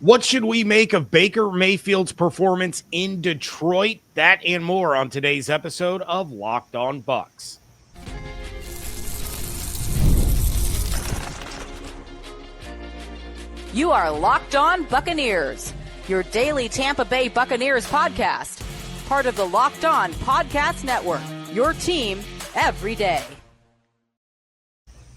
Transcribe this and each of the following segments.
What should we make of Baker Mayfield's performance in Detroit? That and more on today's episode of Locked On Bucs. You are Locked On Buccaneers, your daily Tampa Bay Buccaneers podcast. Part of the Locked On Podcast Network, your team every day.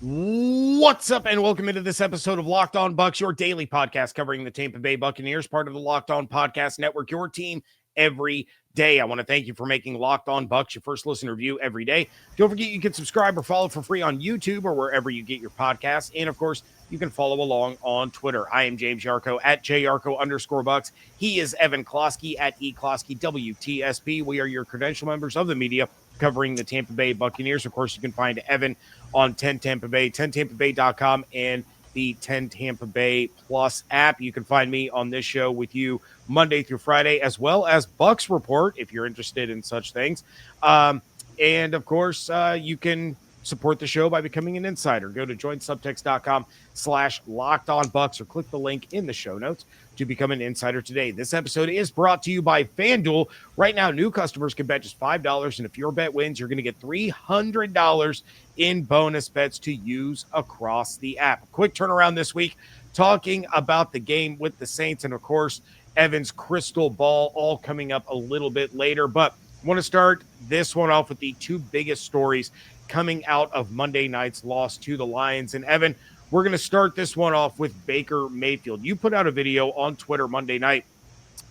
What's up, and welcome into this episode of Locked On Bucs, your daily podcast covering the Tampa Bay Buccaneers, part of the Locked On Podcast Network, your team every day. I want to thank you for making Locked On Bucs your first listen review every day. Don't forget you can subscribe or follow for free on YouTube or wherever you get your podcasts. And of course, you can follow along on Twitter. I am James Yarcho at JYarcho_Bucs. He is Evan Klosky at eKlosky WTSP. We are your credential members of the media covering the Tampa Bay Buccaneers. Of course, you can find Evan on 10 Tampa Bay, 10tampabay.com, and the 10 Tampa Bay Plus app. You can find me on this show with you Monday through Friday, as well as Bucs Report, if you're interested in such things. And of course, you can support the show by becoming an insider. Go to joinsubtext.com/LockedOnBucs or click the link in the show notes to become an insider today. This episode is brought to you by FanDuel. Right now, new customers can bet just $5, and if your bet wins, you're going to get $300 in bonus bets to use across the app. Quick turnaround this week, talking about the game with the Saints, and of course, Evan's crystal ball, all coming up a little bit later. But I want to start this one off with the two biggest stories coming out of Monday night's loss to the Lions. And Evan, we're going to start this one off with Baker Mayfield. You put out a video on Twitter Monday night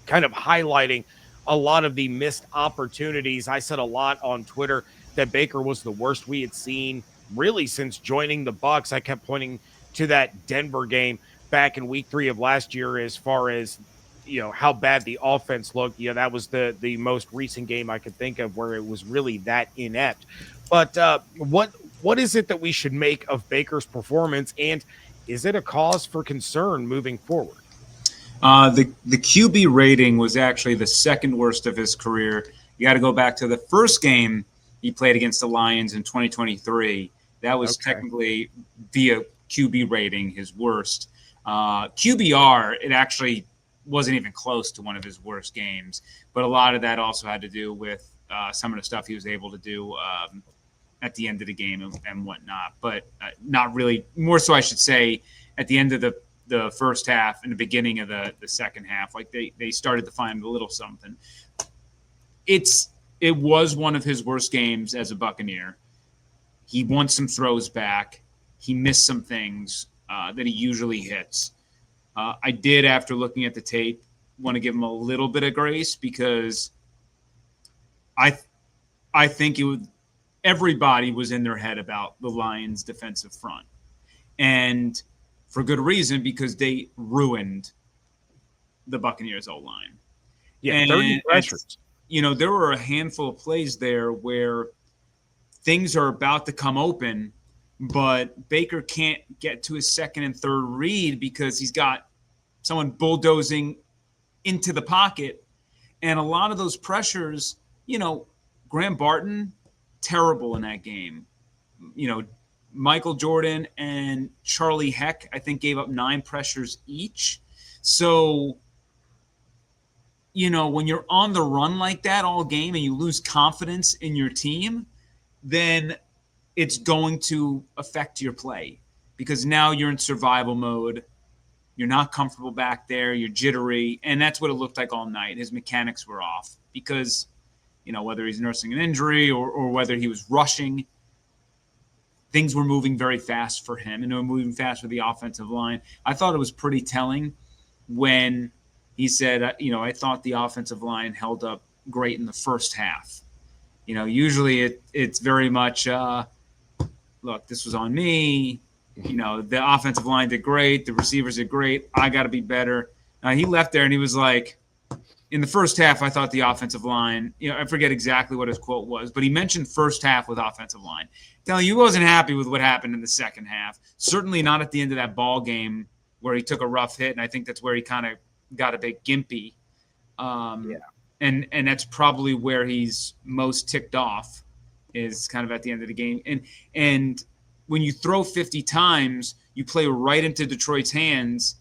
kind of highlighting a lot of the missed opportunities. I said a lot on Twitter that Baker was the worst we had seen really since joining the Bucs. I kept pointing to that Denver game back in week 3 of last year as far as, you know, how bad the offense looked. Yeah, that was the most recent game I could think of where it was really that inept. But what is it that we should make of Baker's performance, and is it a cause for concern moving forward? The QB rating was actually the second worst of his career. You got to go back to the first game he played against the Lions in 2023. That was technically via QB rating his worst. QBR, it actually wasn't even close to one of his worst games, but a lot of that also had to do with some of the stuff he was able to do at the end of the game and whatnot, but not really. More so, I should say, at the end of the first half and the beginning of the second half, like they started to find a little something. It was one of his worst games as a Buccaneer. He won some throws back. He missed some things that he usually hits. I did, after looking at the tape, want to give him a little bit of grace because I think everybody was in their head about the Lions' defensive front. And for good reason, because they ruined the Buccaneers' O-line. Yeah, and 30 pressures. You know, there were a handful of plays there where things are about to come open, but Baker can't get to his second and third read because he's got someone bulldozing into the pocket. And a lot of those pressures, you know, Graham Barton, terrible in that game. You know, Michael Jordan and Charlie Heck, I think, gave up 9 pressures each. So, you know, when you're on the run like that all game and you lose confidence in your team, then it's going to affect your play because now you're in survival mode. You're not comfortable back there. You're jittery. And that's what it looked like all night. His mechanics were off because, you know, whether he's nursing an injury or whether he was rushing, things were moving very fast for him, and they were moving fast for the offensive line. I thought it was pretty telling when he said, you know, I thought the offensive line held up great in the first half. You know, usually it's very much, look, this was on me. You know, the offensive line did great. The receivers did great. I got to be better. He left there and he was like, in the first half, I thought the offensive line, you know, I forget exactly what his quote was, but he mentioned first half with offensive line. Telling you, he wasn't happy with what happened in the second half. Certainly not at the end of that ball game where he took a rough hit, and I think that's where he kind of got a bit gimpy. And that's probably where he's most ticked off, is kind of at the end of the game. And when you throw 50 times, you play right into Detroit's hands.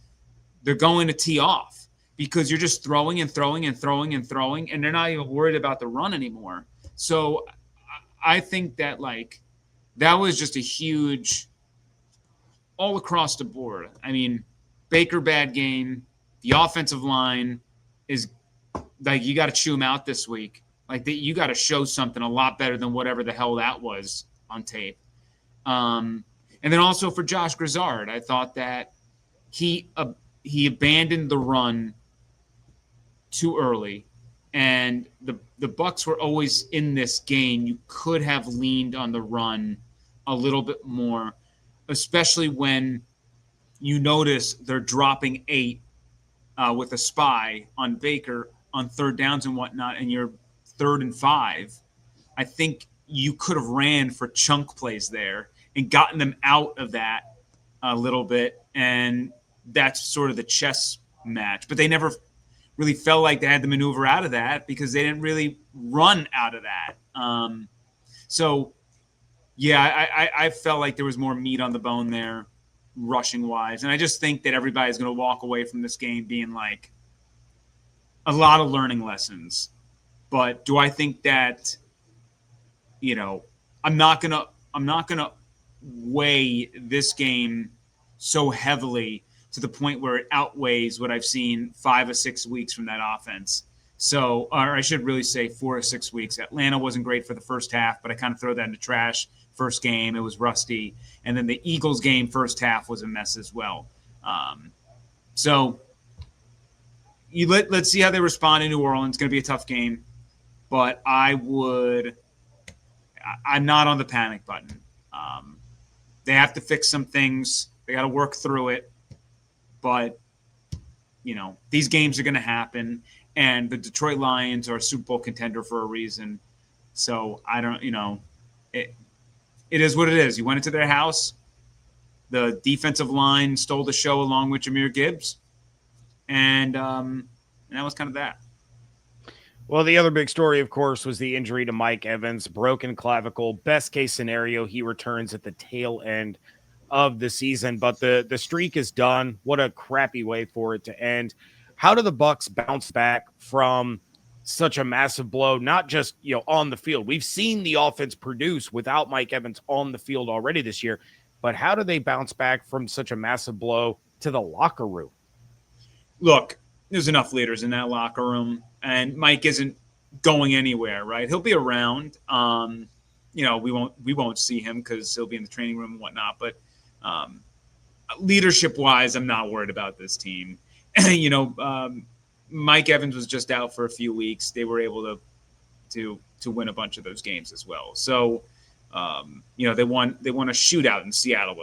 they're going to tee off because you're just throwing and throwing and throwing and throwing, and they're not even worried about the run anymore. So I think that, like, that was just a huge all across the board. I mean, Baker, bad game. The offensive line is like, you got to chew him out this week. Like, you got to show something a lot better than whatever the hell that was on tape. And then also for Josh Grizzard, I thought that he abandoned the run too early, and the Bucs were always in this game. You could have leaned on the run a little bit more, especially when you notice they're dropping 8 with a spy on Baker on third downs and whatnot, and you're 3rd and 5. I think you could have ran for chunk plays there and gotten them out of that a little bit, and that's sort of the chess match. But they never really felt like they had to maneuver out of that because they didn't really run out of that. So, yeah, I felt like there was more meat on the bone there, rushing-wise. And I just think that everybody's going to walk away from this game being like a lot of learning lessons. But do I think that, you know, I'm not gonna weigh this game so heavily to the point where it outweighs what I've seen 5 or 6 weeks from that offense. So, or I should really say 4 or 6 weeks. Atlanta wasn't great for the first half, but I kind of throw that in the trash. First game, it was rusty. And then the Eagles game, first half, was a mess as well. So let's see how they respond in New Orleans. It's going to be a tough game. But I'm not on the panic button. They have to fix some things. They got to work through it. But, you know, these games are going to happen. And the Detroit Lions are a Super Bowl contender for a reason. So I don't, you know, it is what it is. You went into their house. The defensive line stole the show along with Jahmyr Gibbs. And that was kind of that. Well, the other big story, of course, was the injury to Mike Evans, broken clavicle. Best case scenario, he returns at the tail end of the season, but the streak is done. What a crappy way for it to end. How do the Bucs bounce back from such a massive blow? Not just, you know, on the field. We've seen the offense produce without Mike Evans on the field already this year, but how do they bounce back from such a massive blow to the locker room? Look, there's enough leaders in that locker room, and Mike isn't going anywhere, right? He'll be around. You know, we won't see him because he'll be in the training room and whatnot. But leadership-wise, I'm not worried about this team. You know, Mike Evans was just out for a few weeks. They were able to win a bunch of those games as well. So, you know, they won a shootout in Seattle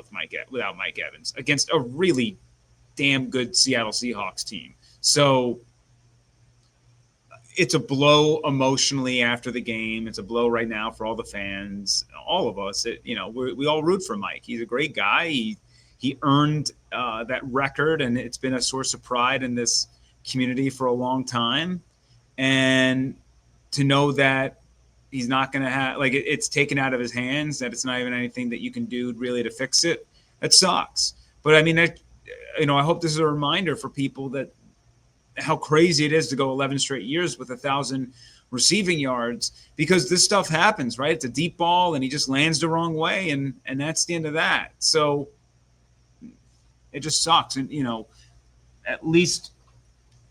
without Mike Evans against a really damn good Seattle Seahawks team. So it's a blow emotionally after the game. It's a blow right now for all the fans, all of us. You know, we all root for Mike. He's a great guy. He earned that record, and it's been a source of pride in this community for a long time. And to know that he's not going to have, like, it's taken out of his hands, that it's not even anything that you can do really to fix it, that sucks. But I mean, you know, I hope this is a reminder for people that how crazy it is to go 11 straight years with 1,000 receiving yards, because this stuff happens, right? It's a deep ball and he just lands the wrong way, and that's the end of that. So it just sucks. And, you know, at least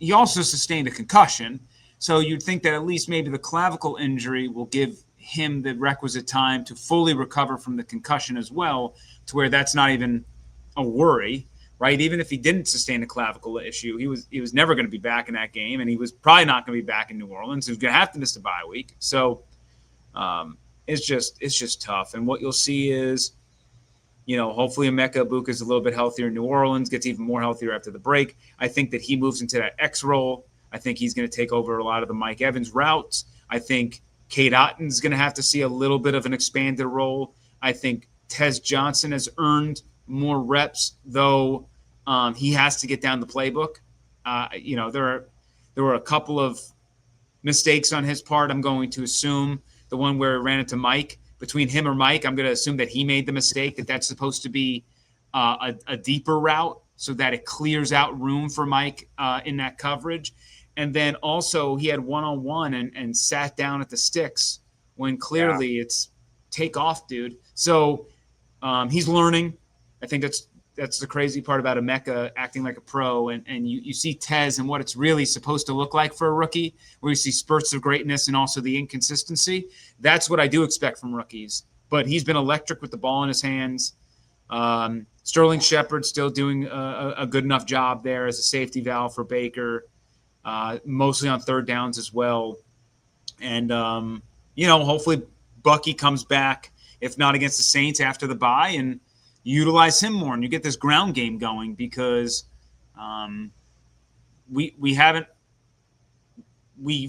he also sustained a concussion. So you'd think that at least maybe the clavicle injury will give him the requisite time to fully recover from the concussion as well, to where that's not even a worry. Right, even if he didn't sustain a clavicle issue, he was never going to be back in that game, and he was probably not going to be back in New Orleans. He was going to have to miss the bye week. So it's just tough. And what you'll see is, you know, hopefully Emeka Egbuka is a little bit healthier in New Orleans, gets even more healthier after the break. I think that he moves into that X role. I think he's going to take over a lot of the Mike Evans routes. I think Cade Otton's going to have to see a little bit of an expanded role. I think Tez Johnson has earned more reps, though he has to get down the playbook. You know, there were a couple of mistakes on his part. I'm going to assume the one where it ran into Mike. Between him or Mike, I'm going to assume that he made the mistake, that's supposed to be a deeper route so that it clears out room for Mike in that coverage. And then also he had one-on-one and sat down at the sticks when clearly it's take off, dude. So he's learning. I think that's the crazy part about Emeka acting like a pro. And you see Tez and what it's really supposed to look like for a rookie, where you see spurts of greatness and also the inconsistency. That's what I do expect from rookies. But he's been electric with the ball in his hands. Sterling Shepard still doing a good enough job there as a safety valve for Baker, mostly on third downs as well. And, hopefully Bucky comes back, if not against the Saints after the bye, and utilize him more. And you get this ground game going because we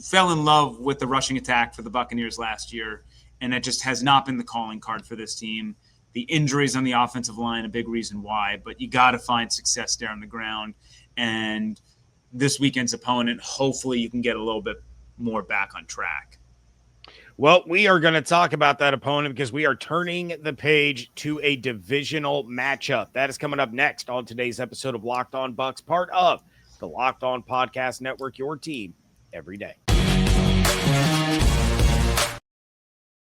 fell in love with the rushing attack for the Buccaneers last year, and that just has not been the calling card for this team. The injuries on the offensive line, a big reason why, but you got to find success there on the ground. And this weekend's opponent, hopefully you can get a little bit more back on track. Well, we are going to talk about that opponent because we are turning the page to a divisional matchup. That is coming up next on today's episode of Locked On Bucs, part of the Locked On Podcast Network, your team every day.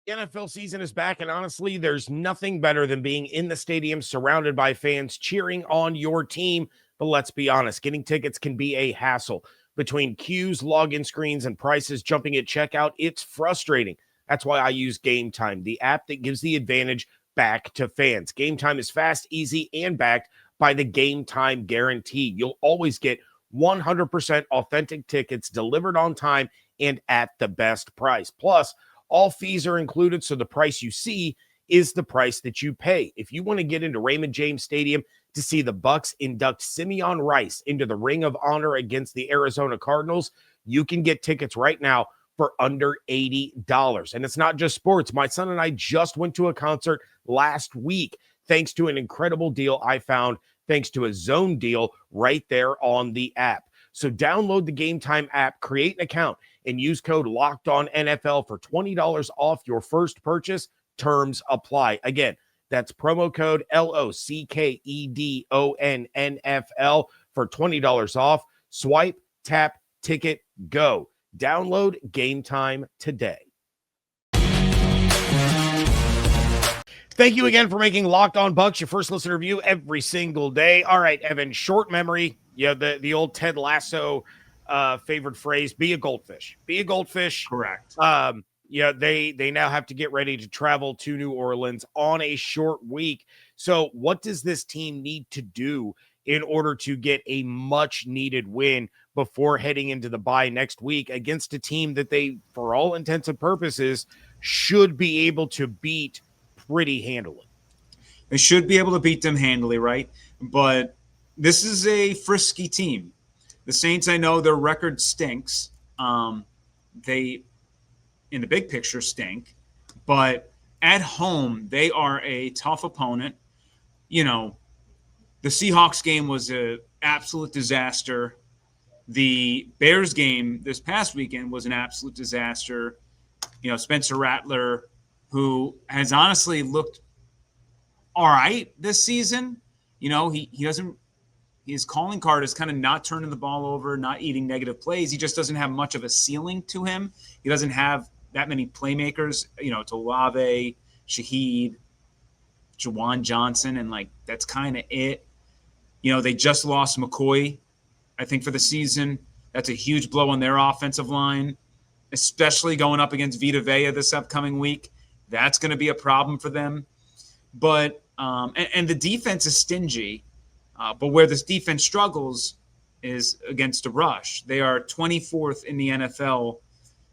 The NFL season is back, and honestly, there's nothing better than being in the stadium surrounded by fans cheering on your team. But let's be honest, getting tickets can be a hassle. Between queues, login screens, and prices jumping at checkout, it's frustrating. That's why I use Game Time, the app that gives the advantage back to fans. Game Time is fast, easy, and backed by the Game Time guarantee. You'll always get 100% authentic tickets delivered on time and at the best price. Plus, all fees are included, so the price you see is the price that you pay. If you want to get into Raymond James Stadium to see the Bucs induct Simeon Rice into the Ring of Honor against the Arizona Cardinals, you can get tickets right now for under $80. And it's not just sports. My son and I just went to a concert last week thanks to an incredible deal I found thanks to a zone deal right there on the app. So download the Game Time app, create an account, and use code LOCKEDONNFL for $20 off your first purchase. Terms apply. Again, that's promo code LOCKEDONNFL for $20 off. Swipe, tap, ticket, go. Download Game Time today. Thank you again for making Locked On Bucs your first listener review every single day. All right, Evan, short memory. Yeah, the old Ted Lasso favorite phrase, be a goldfish. Be a goldfish. Correct. They now have to get ready to travel to New Orleans on a short week. So what does this team need to do in order to get a much needed win before heading into the bye next week against a team that they, for all intents and purposes, should be able to beat pretty handily? They should be able to beat them handily, right? But this is a frisky team. The Saints, I know their record stinks. They, in the big picture, stink. But at home, they are a tough opponent. You know, the Seahawks game was an absolute disaster. The Bears game this past weekend was an absolute disaster. You know, Spencer Rattler, who has honestly looked all right this season. You know, he doesn't – his calling card is kind of not turning the ball over, not eating negative plays. He just doesn't have much of a ceiling to him. He doesn't have that many playmakers, you know, to Olave, Shaheed, Jawan Johnson, and, like, that's kind of it. You know, they just lost McCoy, I think, for the season. That's a huge blow on their offensive line, especially going up against Vita Vea this upcoming week. That's going to be a problem for them. But and the defense is stingy. But where this defense struggles is against the rush. They are 24th in the NFL,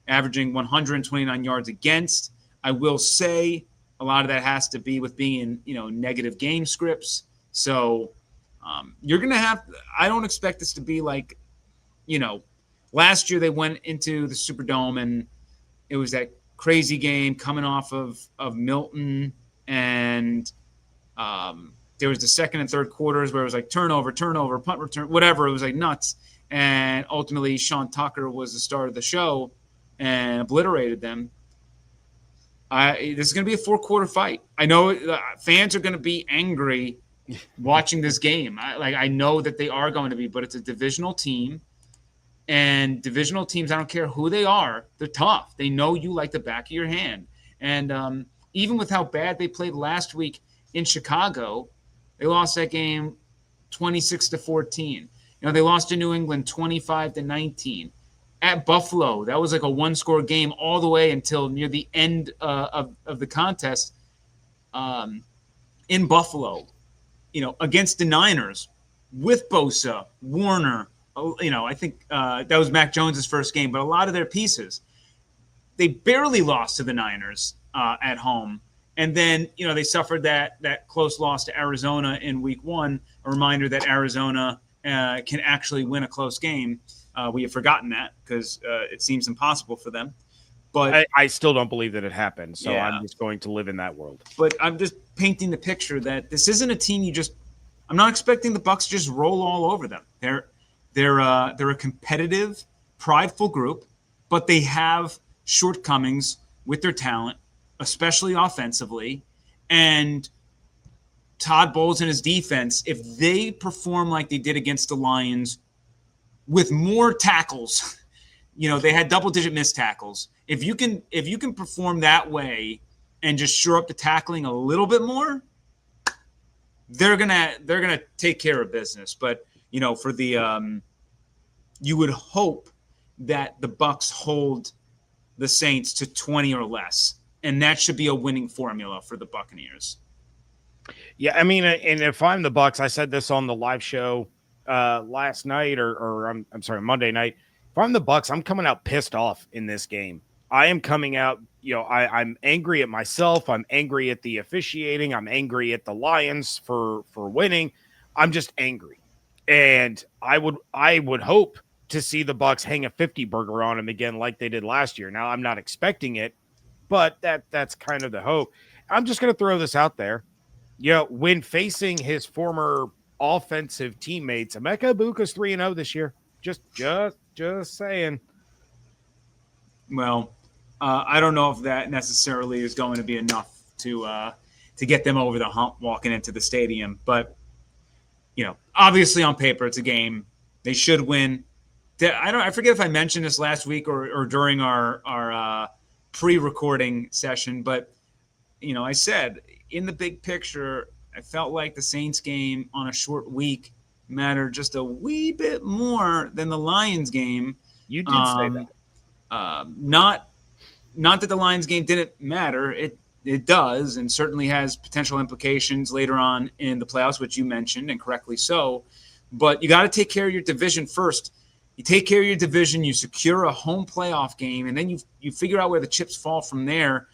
averaging 129 yards against. I will say a lot of that has to be with being in, you know, negative game scripts. So you're going to have – I don't expect this to be like, you know, last year they went into the Superdome and it was that crazy game coming off of Milton, and there was the second and third quarters where it was like turnover, punt return, whatever. It was like nuts. And ultimately, Sean Tucker was the star of the show and obliterated them. This is going to be a four-quarter fight. I know fans are going to be angry watching this game. I know that they are going to be, but it's a divisional team. And divisional teams, I don't care who they are, they're tough. They know you like the back of your hand. And even with how bad they played last week in Chicago, they lost that game 26-14. They lost to New England 25-19. At Buffalo, that was like a one-score game all the way until near the end of the contest in Buffalo, against the Niners with Bosa, Warner. I think that was Mac Jones' first game, but a lot of their pieces. They barely lost to the Niners at home. And then, they suffered that close loss to Arizona in week 1, a reminder that Arizona can actually win a close game. We have forgotten that because it seems impossible for them. But I still don't believe that it happened, so yeah. I'm just going to live in that world. But I'm just painting the picture that this isn't a team I'm not expecting the Bucs to just roll all over them. They're a competitive, prideful group, but they have shortcomings with their talent, especially offensively. And Todd Bowles and his defense, if they perform like they did against the Lions with more tackles, they had double-digit missed tackles. If you can perform that way and just shore up the tackling a little bit more, they're gonna take care of business. But for the you would hope that the Bucs hold the Saints to 20 or less, and that should be a winning formula for the Buccaneers. Yeah, I mean, and if I'm the Bucs, I said this on the live show last night, or I'm sorry, Monday night. If I'm the Bucs, I'm coming out pissed off in this game. I am coming out, I'm angry at myself. I'm angry at the officiating. I'm angry at the Lions for winning. I'm just angry. And I would hope to see the Bucs hang a 50 burger on him again like they did last year. Now, I'm not expecting it, but that's kind of the hope. I'm just going to throw this out there. When facing his former offensive teammates, Emeka Egbuka's 3-0 this year. Just saying. Well, I don't know if that necessarily is going to be enough to get them over the hump walking into the stadium. But, obviously on paper it's a game. They should win. I forget if I mentioned this last week or during our pre-recording session, but, I said in the big picture, I felt like the Saints game on a short week mattered just a wee bit more than the Lions game. You did say that. Not that the Lions game didn't matter. It does, and certainly has potential implications later on in the playoffs, which you mentioned, and correctly so. But you got to take care of your division first. You take care of your division, you secure a home playoff game, and then you figure out where the chips fall from there,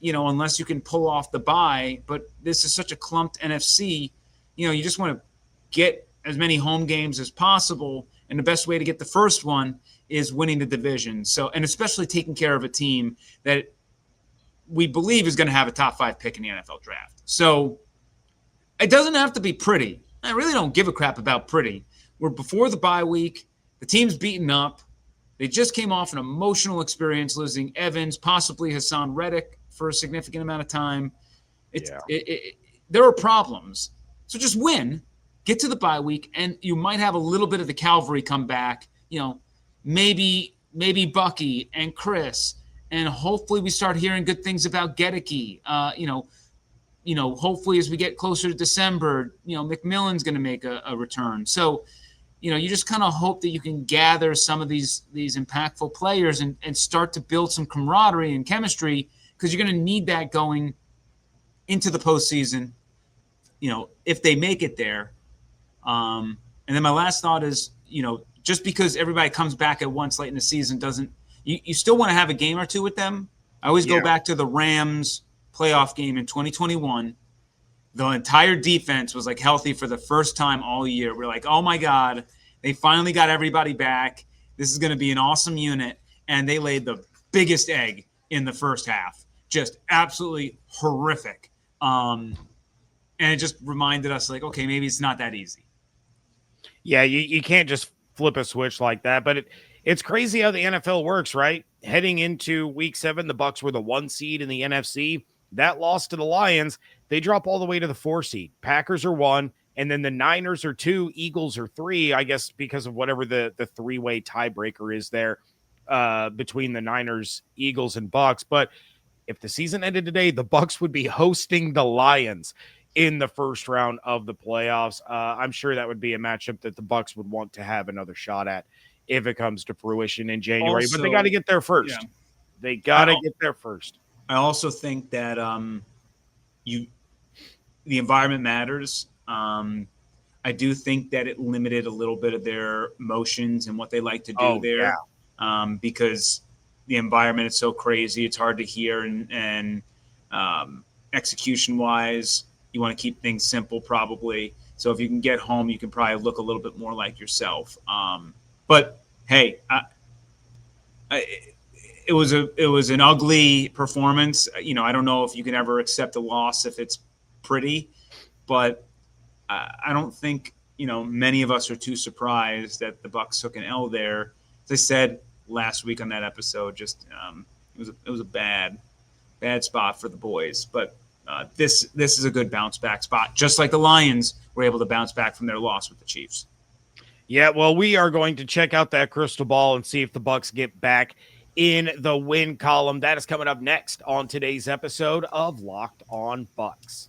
unless you can pull off the bye. But this is such a clumped NFC. You just want to get as many home games as possible, and the best way to get the first one is winning the division. So, and especially taking care of a team that we believe is going to have a top 5 pick in the NFL draft. So it doesn't have to be pretty. I really don't give a crap about pretty. We're before the bye week. The team's beaten up. They just came off an emotional experience losing Evans, possibly Hassan Reddick for a significant amount of time. There are problems. So just win, get to the bye week, and you might have a little bit of the cavalry come back. Maybe Bucky and Chris, and hopefully we start hearing good things about Gedeke. Hopefully as we get closer to December, McMillan's going to make a return. So, you just kind of hope that you can gather some of these impactful players and start to build some camaraderie and chemistry, because you're going to need that going into the postseason, if they make it there. And then my last thought is, just because everybody comes back at once late in the season doesn't – you still want to have a game or two with them. I always go back to the Rams playoff game in 2021. The entire defense was healthy for the first time all year. We're like, oh my God, they finally got everybody back. This is going to be an awesome unit. And they laid the biggest egg in the first half. Just absolutely horrific. And it just reminded us okay, maybe it's not that easy. Yeah, you can't just flip a switch like that, but it's crazy how the NFL works, right? Heading into week 7, the Bucs were the 1 seed in the NFC. That loss to the Lions, they drop all the way to the 4 seed. Packers are 1, and then the Niners are 2, Eagles are 3, I guess because of whatever the three-way tiebreaker is there between the Niners, Eagles, and Bucs. But if the season ended today, the Bucs would be hosting the Lions in the first round of the playoffs. I'm sure that would be a matchup that the Bucs would want to have another shot at if it comes to fruition in January. Also, but they got to get there first. Yeah. They got to get there first. I also think that the environment matters. I do think that it limited a little bit of their motions and what they like to do there, because the environment is so crazy. It's hard to hear, and execution-wise, you want to keep things simple probably. So if you can get home, you can probably look a little bit more like yourself. But hey, it was an ugly performance. I don't know if you can ever accept a loss if it's pretty, but I don't think many of us are too surprised that the Bucs took an L there. As I said last week on that episode, just it was a bad spot for the boys. But this is a good bounce back spot, just like the Lions were able to bounce back from their loss with the Chiefs. Yeah, well, we are going to check out that crystal ball and see if the Bucs get back in the win column. That is coming up next on today's episode of Locked On Bucs.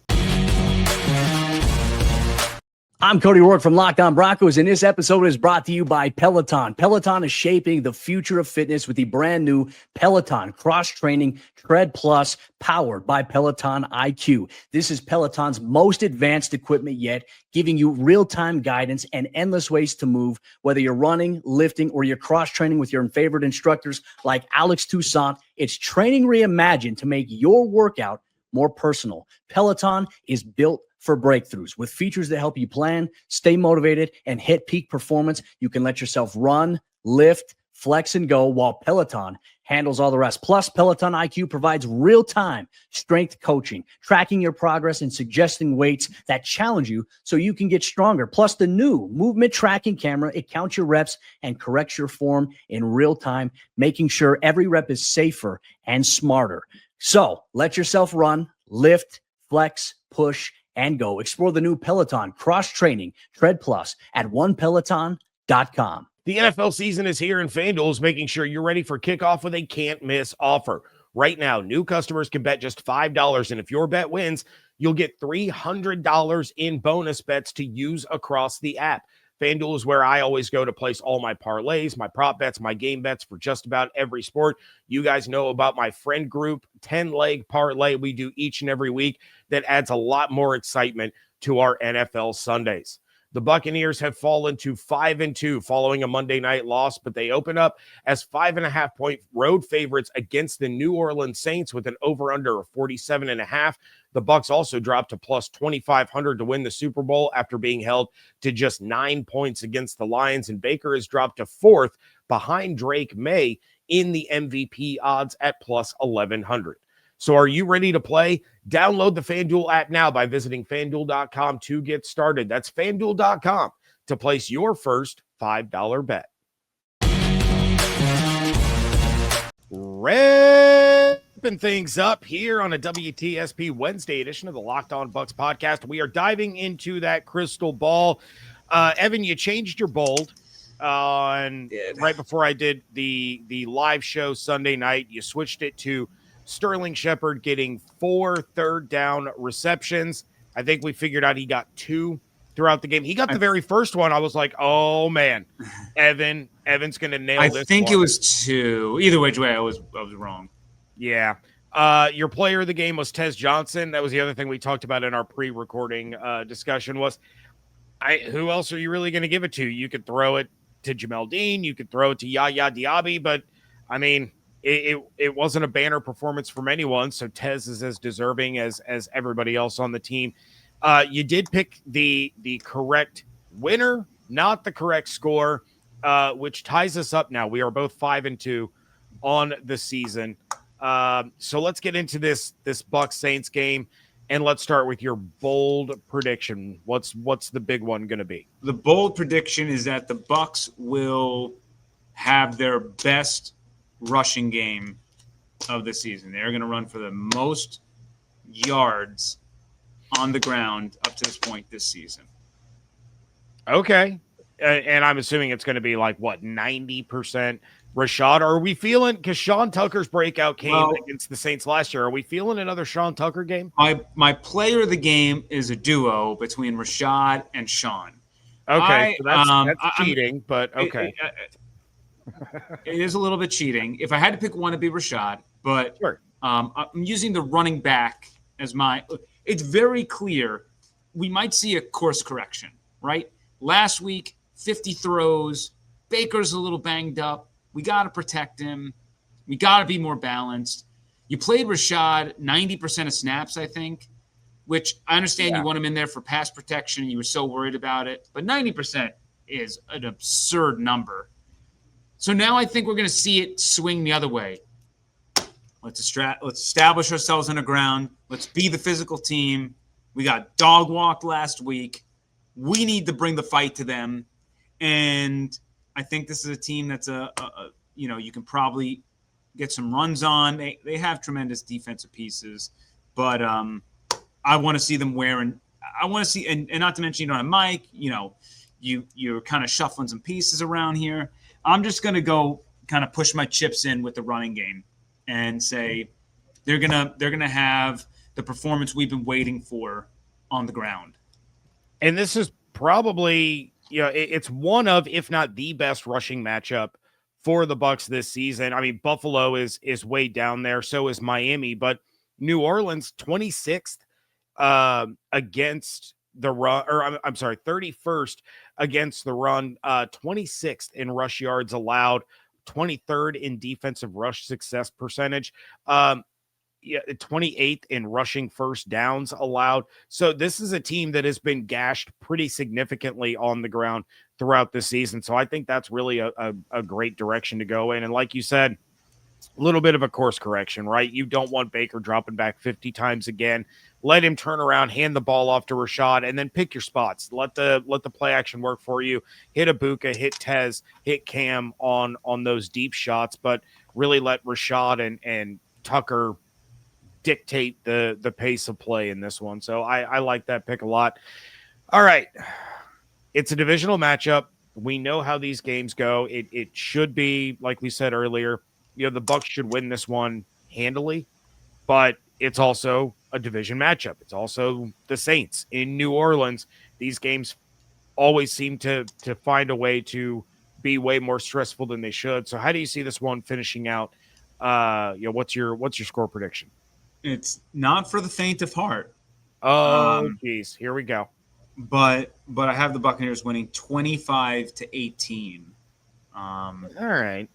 I'm Cody Rourke from Locked On Broncos, and this episode is brought to you by Peloton. Peloton is shaping the future of fitness with the brand new Peloton Cross-Training Tread Plus, powered by Peloton IQ. This is Peloton's most advanced equipment yet, giving you real-time guidance and endless ways to move, whether you're running, lifting, or you're cross-training with your favorite instructors like Alex Toussaint. It's training reimagined to make your workout more personal. Peloton is built for breakthroughs. With features that help you plan, stay motivated, and hit peak performance, you can let yourself run, lift, flex, and go, while Peloton handles all the rest. Plus, Peloton IQ provides real-time strength coaching, tracking your progress and suggesting weights that challenge you so you can get stronger. Plus, the new movement tracking camera, it counts your reps and corrects your form in real time, making sure every rep is safer and smarter. So, let yourself run, lift, flex, push, and go. Explore the new Peloton Cross-Training Tread Plus at onepeloton.com. The NFL season is here, and FanDuel is making sure you're ready for kickoff with a can't-miss offer. Right now, new customers can bet just $5, and if your bet wins, you'll get $300 in bonus bets to use across the app. FanDuel is where I always go to place all my parlays, my prop bets, my game bets for just about every sport. You guys know about my friend group, 10-leg parlay we do each and every week that adds a lot more excitement to our NFL Sundays. The Buccaneers have fallen to 5-2 following a Monday night loss, but they open up as 5.5-point road favorites against the New Orleans Saints with an over-under of 47.5. The Bucs also dropped to plus 2,500 to win the Super Bowl after being held to just 9 points against the Lions, and Baker has dropped to 4th behind Drake May in the MVP odds at plus 1,100. So are you ready to play? Download the FanDuel app now by visiting FanDuel.com to get started. That's FanDuel.com to place your first $5 bet. Wrapping things up here on a WTSP Wednesday edition of the Locked On Bucs podcast. We are diving into that crystal ball. Evan, you changed your bold right before I did the live show Sunday night. You switched it to Sterling Shepard getting 4 third-down receptions. I think we figured out he got 2 throughout the game. He got the very first one. I was like, oh, man, Evan's going to nail this. I think it was 2. Either way, I was wrong. Yeah. Your player of the game was Tez Johnson. That was the other thing we talked about in our pre-recording discussion was, who else are you really going to give it to? You could throw it to Jamel Dean. You could throw it to Yaya Diaby. But, I mean, it wasn't a banner performance from anyone, so Tez is as deserving as everybody else on the team. You did pick the correct winner, not the correct score, which ties us up now. We are both 5-2 on the season. So let's get into this Bucs Saints game, and let's start with your bold prediction. What's the big one going to be? The bold prediction is that the Bucs will have their best rushing game of the season. They're going to run for the most yards on the ground up to this point this season. Okay. And I'm assuming it's going to be like, what, 90% Rashad? Are we feeling, because Sean Tucker's breakout came against the Saints last year, are we feeling another Sean Tucker game? My player of the game is a duo between Rashad and Sean. Okay, so that's cheating, but okay. It is a little bit cheating. If I had to pick one, it'd be Rashad, but sure. I'm using the running back as my – it's very clear we might see a course correction, right? Last week, 50 throws. Baker's a little banged up. We got to protect him. We got to be more balanced. You played Rashad 90% of snaps, I think, which I understand you want him in there for pass protection. You were so worried about it. But 90% is an absurd number. So now I think we're going to see it swing the other way. Let's establish ourselves on the ground. Let's be the physical team. We got dog walked last week. We need to bring the fight to them. And I think this is a team that's you can probably get some runs on. They have tremendous defensive pieces, but I want to see them wearing. I want to see, and not to mention you don't have Mike. You're kind of shuffling some pieces around here. I'm just going to go kind of push my chips in with the running game and say they're gonna have the performance we've been waiting for on the ground. And this is probably, it's one of, if not the best rushing matchup for the Bucs this season. I mean, Buffalo is way down there. So is Miami, but New Orleans 26th against the run, or I'm sorry, 31st against the run, 26th in rush yards allowed, 23rd in defensive rush success percentage. 28th in rushing first downs allowed. So this is a team that has been gashed pretty significantly on the ground throughout the season. So I think that's really a great direction to go in. And like you said, a little bit of a course correction, right? You don't want Baker dropping back 50 times again. Let him turn around, hand the ball off to Rashad, and then pick your spots. Let the play action work for you. Hit Ibuka, hit Tez, hit Cam on those deep shots, but really let Rashad and Tucker dictate the pace of play in this one. So I like that pick a lot. All right. It's a divisional matchup. We know how these games go. It should be, like we said earlier, the Bucs should win this one handily, but it's also a division matchup. It's also the Saints in New Orleans. These games always seem to find a way to be way more stressful than they should. So how do you see this one finishing out? What's your score prediction? It's not for the faint of heart. Oh, geez. Here we go. But I have the Buccaneers winning 25-18. All right.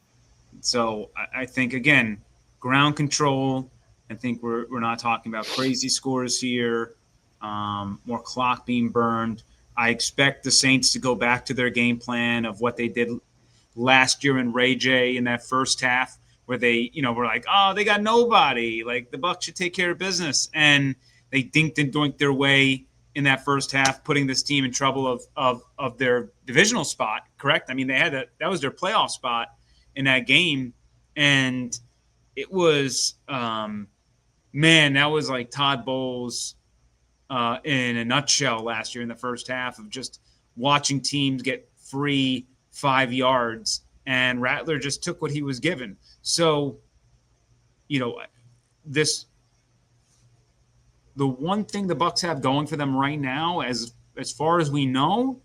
So I think, again, ground control. I think we're not talking about crazy scores here, more clock being burned. I expect the Saints to go back to their game plan of what they did last year in Ray J in that first half, where they, were like, oh, they got nobody. Like, the Bucs should take care of business. And they dinked and doinked their way in that first half, putting this team in trouble of their divisional spot, correct? I mean, that was their playoff spot in that game. And it was, that was like Todd Bowles in a nutshell last year in the first half of just watching teams get free 5 yards, and Rattler just took what he was given. So, the one thing the Bucs have going for them right now, as far as we know,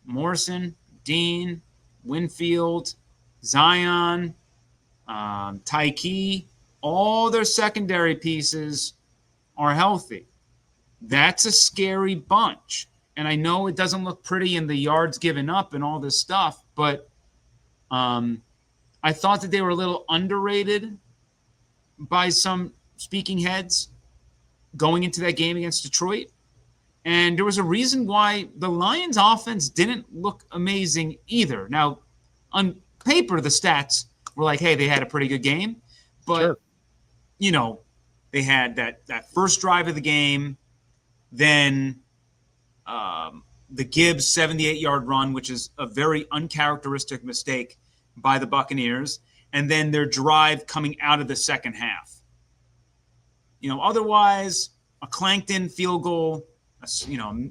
Morrison, Dean, Winfield, Zion, Tyke, all their secondary pieces are healthy. That's a scary bunch. And I know it doesn't look pretty in the yards given up and all this stuff, but I thought that they were a little underrated by some speaking heads going into that game against Detroit. And there was a reason why the Lions offense didn't look amazing either. Now, on paper, the stats were like, hey, they had a pretty good game. But, sure. They had that first drive of the game, then the Gibbs 78-yard run, which is a very uncharacteristic mistake by the Buccaneers, and then their drive coming out of the second half. Otherwise, a clanked in field goal,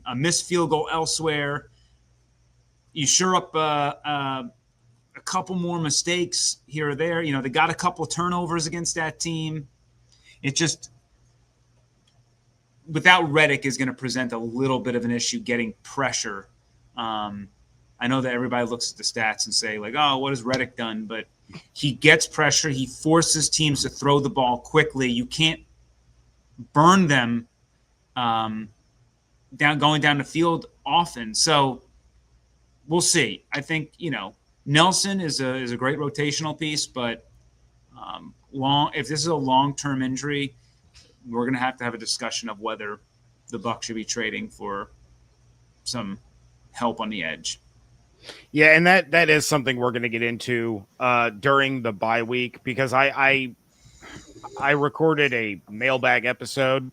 a missed field goal elsewhere. You sure up a couple more mistakes here or there. They got a couple of turnovers against that team. It just, without Reddick, is going to present a little bit of an issue getting pressure. I know that everybody looks at the stats and say, like, oh, what has Reddick done? But he gets pressure. He forces teams to throw the ball quickly. You can't burn them going down the field often. So we'll see. I think, Nelson is a great rotational piece, but if this is a long-term injury, we're going to have a discussion of whether the Bucs should be trading for some help on the edge. Yeah, and that is something we're going to get into during the bye week, because I recorded a mailbag episode,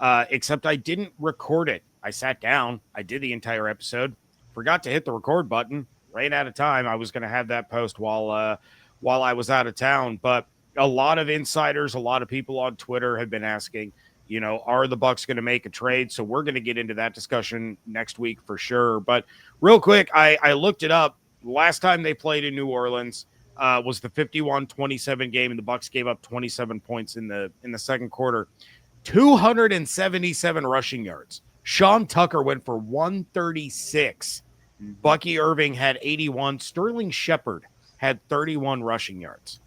except I didn't record it. I sat down, I did the entire episode, forgot to hit the record button, ran out of time. I was going to have that post while I was out of town, but a lot of insiders, a lot of people on Twitter have been asking, are the Bucs going to make a trade? So we're going to get into that discussion next week for sure. But real quick, I looked it up. Last time they played in New Orleans was the 51-27 game, and the Bucs gave up 27 points in the second quarter. 277 rushing yards. Sean Tucker went for 136. Bucky Irving had 81. Sterling Shepard had 31 rushing yards.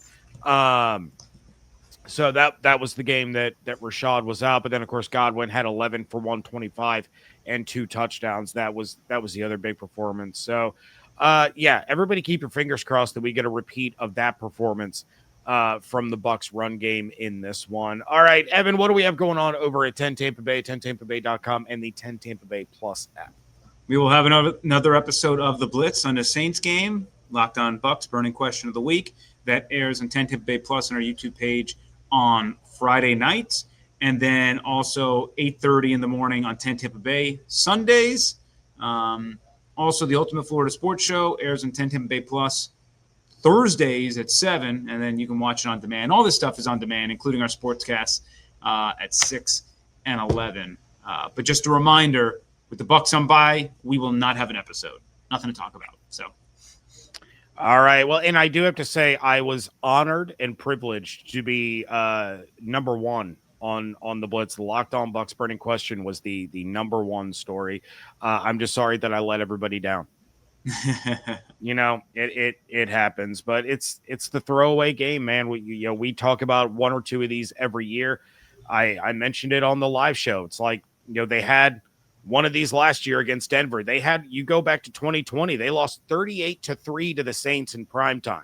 So that was the game that Rashad was out. But then, of course, Godwin had 11 for 125 and 2 touchdowns. That was the other big performance. So, everybody keep your fingers crossed that we get a repeat of that performance from the Bucs run game in this one. All right, Evan, what do we have going on over at 10 Tampa Bay, 10tampabay.com, and the 10 Tampa Bay Plus app? We will have another episode of The Blitz on the Saints game, Locked On Bucs, Burning Question of the Week. That airs on 10 Tampa Bay Plus on our YouTube page on Friday nights, and then also 8:30 in the morning on 10 Tampa Bay Sundays. Also, the Ultimate Florida Sports Show airs on 10 Tampa Bay Plus Thursdays at 7, and then you can watch it on demand. All this stuff is on demand, including our sportscasts at 6 and 11. But just a reminder, with the Bucs on bye, we will not have an episode. Nothing to talk about. So. All right. Well, and I do have to say I was honored and privileged to be number one on the Blitz. The Locked On Bucs Burning Question was the number one story. I'm just sorry that I let everybody down. It happens, but it's the throwaway game, man. We talk about one or two of these every year. I mentioned it on the live show. It's like, they had one of these last year against Denver. You go back to 2020, they lost 38-3 to the Saints in primetime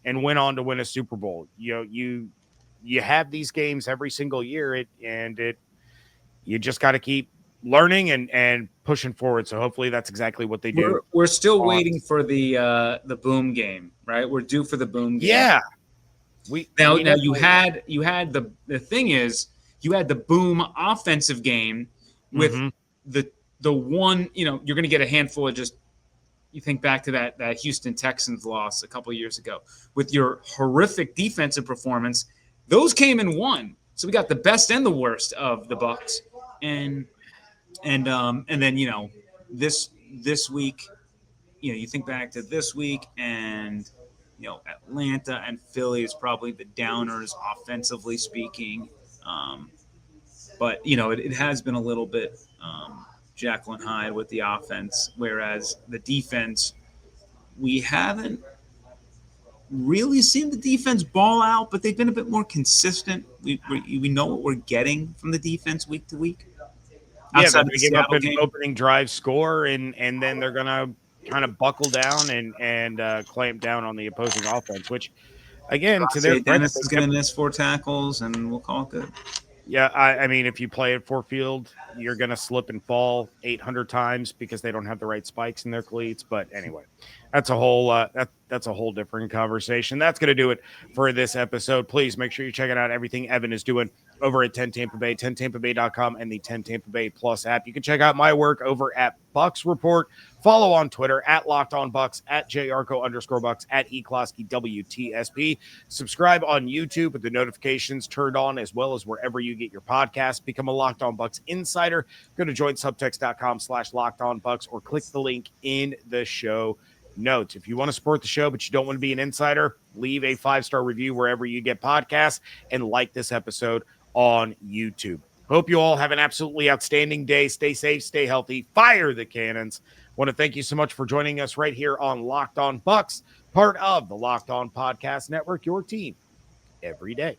and went on to win a Super Bowl. You have these games every single year, you just got to keep learning and pushing forward. So hopefully that's exactly what they do. We're still waiting for the boom game, right? We're due for the boom game. Yeah. Now you had the thing is, you had the boom offensive game with the one, you're going to get a handful of just, you think back to that Houston Texans loss a couple of years ago with your horrific defensive performance. Those came in one. So we got the best and the worst of the Bucs. And then, this week, you think back to this week, and, Atlanta and Philly is probably the downers offensively speaking. But, it has been a little bit Jekyll and Hyde with the offense, whereas the defense, we haven't really seen the defense ball out, but they've been a bit more consistent. We know what we're getting from the defense week to week. Yeah, they're going to give up an opening drive score, and then they're going to kind of buckle down and clamp down on the opposing offense, which, again, to their Dennis is going to miss 4 tackles, and we'll call it good. Yeah, I mean, if you play at Ford Field, you're going to slip and fall 800 times because they don't have the right spikes in their cleats. But anyway, that's a whole that's a whole different conversation. That's going to do it for this episode. Please make sure you check out everything Evan is doing over at 10 Tampa Bay, 10tampabay.com, and the 10 Tampa Bay Plus app. You can check out my work over at Bucs Report. Follow on Twitter at Locked On Bucs, at JYarcho_Bucs, at eCloskey WTSP. Subscribe on YouTube with the notifications turned on, as well as wherever you get your podcasts. Become a Locked On Bucs insider. Go to joinsubtext.com/LockedOnBucs or click the link in the show notes. If you want to support the show, but you don't want to be an insider, leave a 5-star review wherever you get podcasts and like this episode on YouTube. Hope you all have an absolutely outstanding day. Stay safe, stay healthy, fire the cannons. Want to thank you so much for joining us right here on Locked On Bucs, part of the Locked On Podcast Network, your team every day.